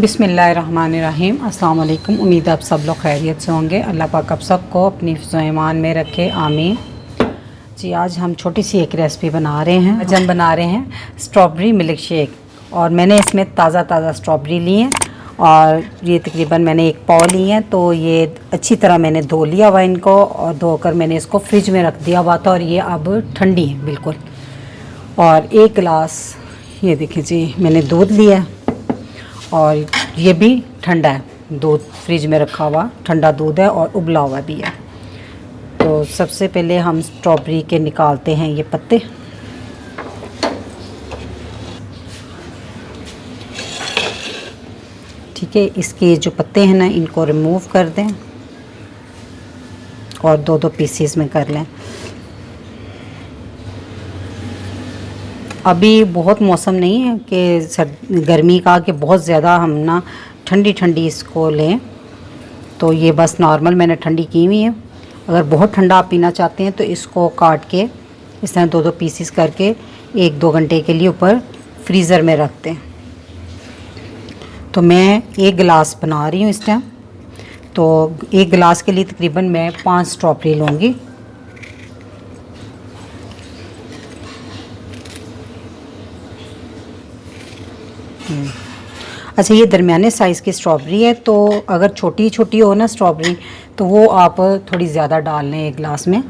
बिस्मिल्लाहिर्रहमानिर्रहीम। अस्सलाम वालेकुम। उम्मीद आप सब लोग खैरियत से होंगे। अल्लाह पाक आप सबको अपनी ईमान में रखे, आमीन। जी, आज हम छोटी सी एक रेसिपी बना रहे हैं। आज हम बना रहे हैं स्ट्रॉबेरी मिल्क शेक। और मैंने इसमें ताज़ा स्ट्रॉबेरी ली हैं और ये तकरीबन मैंने एक पाव ली हैं। तो ये अच्छी तरह मैंने धो लिया हुआ इनको, और धोकर मैंने इसको फ्रिज में रख दिया हुआ था। और ये अब ठंडी है बिल्कुल। और एक गिलास ये देखिए जी, मैंने दूध लिया और ये भी ठंडा है। दूध फ्रिज में रखा हुआ ठंडा दूध है और उबला हुआ भी है। तो सबसे पहले हम स्ट्रॉबेरी के निकालते हैं ये पत्ते। ठीक है, इसके जो पत्ते हैं ना, इनको रिमूव कर दें और दो दो पीसेस में कर लें। अभी बहुत मौसम नहीं है कि गर्मी का, कि बहुत ज़्यादा हम ना ठंडी इसको लें। तो ये बस नॉर्मल मैंने ठंडी की हुई है। अगर बहुत ठंडा आप पीना चाहते हैं तो इसको काट के इस तरह दो दो पीसेस करके 1-2 घंटे के लिए ऊपर फ्रीज़र में रख दें। तो मैं 1 गिलास बना रही हूँ इस टाइम। तो 1 गिलास के लिए तकरीबन मैं 5 स्ट्रॉबेरी लूँगी। अच्छा, ये दरमियाने साइज़ की स्ट्रॉबेरी है। तो अगर छोटी हो ना स्ट्रॉबेरी, तो वो आप थोड़ी ज़्यादा डाल लें 1 गिलास में।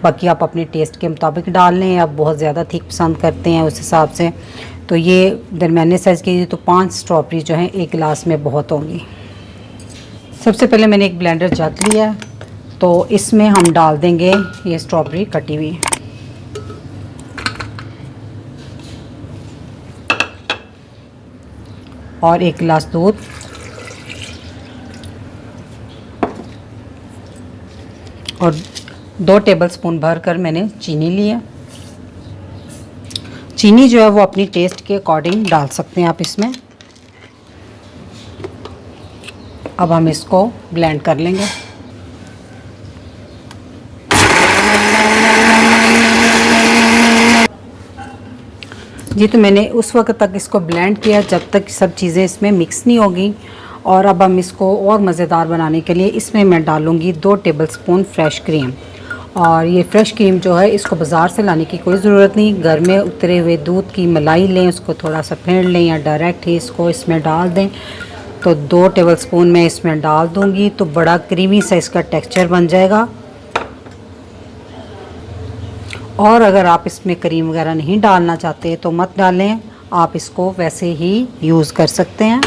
बाकी आप अपने टेस्ट के मुताबिक डाल लें। आप बहुत ज़्यादा थिक पसंद करते हैं उस हिसाब से। तो ये दरमियाने साइज़ की, तो 5 स्ट्रॉबेरी जो है 1 गिलास में बहुत होंगी। सबसे पहले मैंने एक ब्लेंडर जग लिया, तो इसमें हम डाल देंगे ये स्ट्रॉबेरी कटी हुई। और 1 गिलास दूध और 2 टेबलस्पून भर कर मैंने चीनी लिया। चीनी जो है वो अपनी टेस्ट के अकॉर्डिंग डाल सकते हैं आप इसमें। अब हम इसको ब्लेंड कर लेंगे। जी, तो मैंने उस वक्त तक इसको ब्लेंड किया जब तक सब चीज़ें इसमें मिक्स नहीं होगी। और अब हम इसको और मज़ेदार बनाने के लिए इसमें मैं डालूँगी 2 टेबलस्पून फ्रेश क्रीम। और ये फ्रेश क्रीम जो है, इसको बाज़ार से लाने की कोई ज़रूरत नहीं। घर में उतरे हुए दूध की मलाई लें, उसको थोड़ा सा फेंट लें या डायरेक्ट ही इसको इसमें डाल दें। तो 2 टेबलस्पून मैं इसमें डाल दूँगी, तो बड़ा क्रीमी सा इसका टेक्स्चर बन जाएगा। और अगर आप इसमें क्रीम वगैरह नहीं डालना चाहते तो मत डालें, आप इसको वैसे ही यूज़ कर सकते हैं।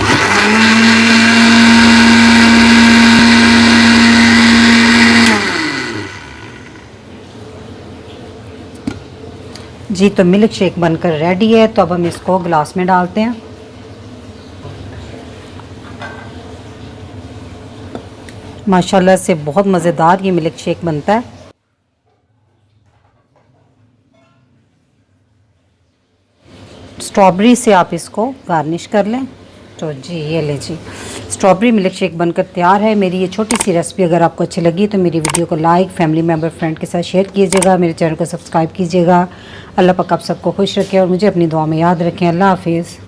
जी, तो मिल्क शेक बनकर रेडी है। तो अब हम इसको ग्लास में डालते हैं। माशाल्लाह से बहुत मज़ेदार ये मिल्क शेक बनता है। स्ट्रॉबेरी से आप इसको गार्निश कर लें। तो जी, ये ले जी, स्ट्रॉबेरी मिल्क शेक बनकर तैयार है। मेरी ये छोटी सी रेसिपी अगर आपको अच्छी लगी तो मेरी वीडियो को लाइक, फैमिली मेम्बर, फ्रेंड के साथ शेयर कीजिएगा। मेरे चैनल को सब्सक्राइब कीजिएगा। अल्लाह पाक आप सबको खुश रखे और मुझे अपनी दुआ में याद रखें। अल्लाह हाफिज़।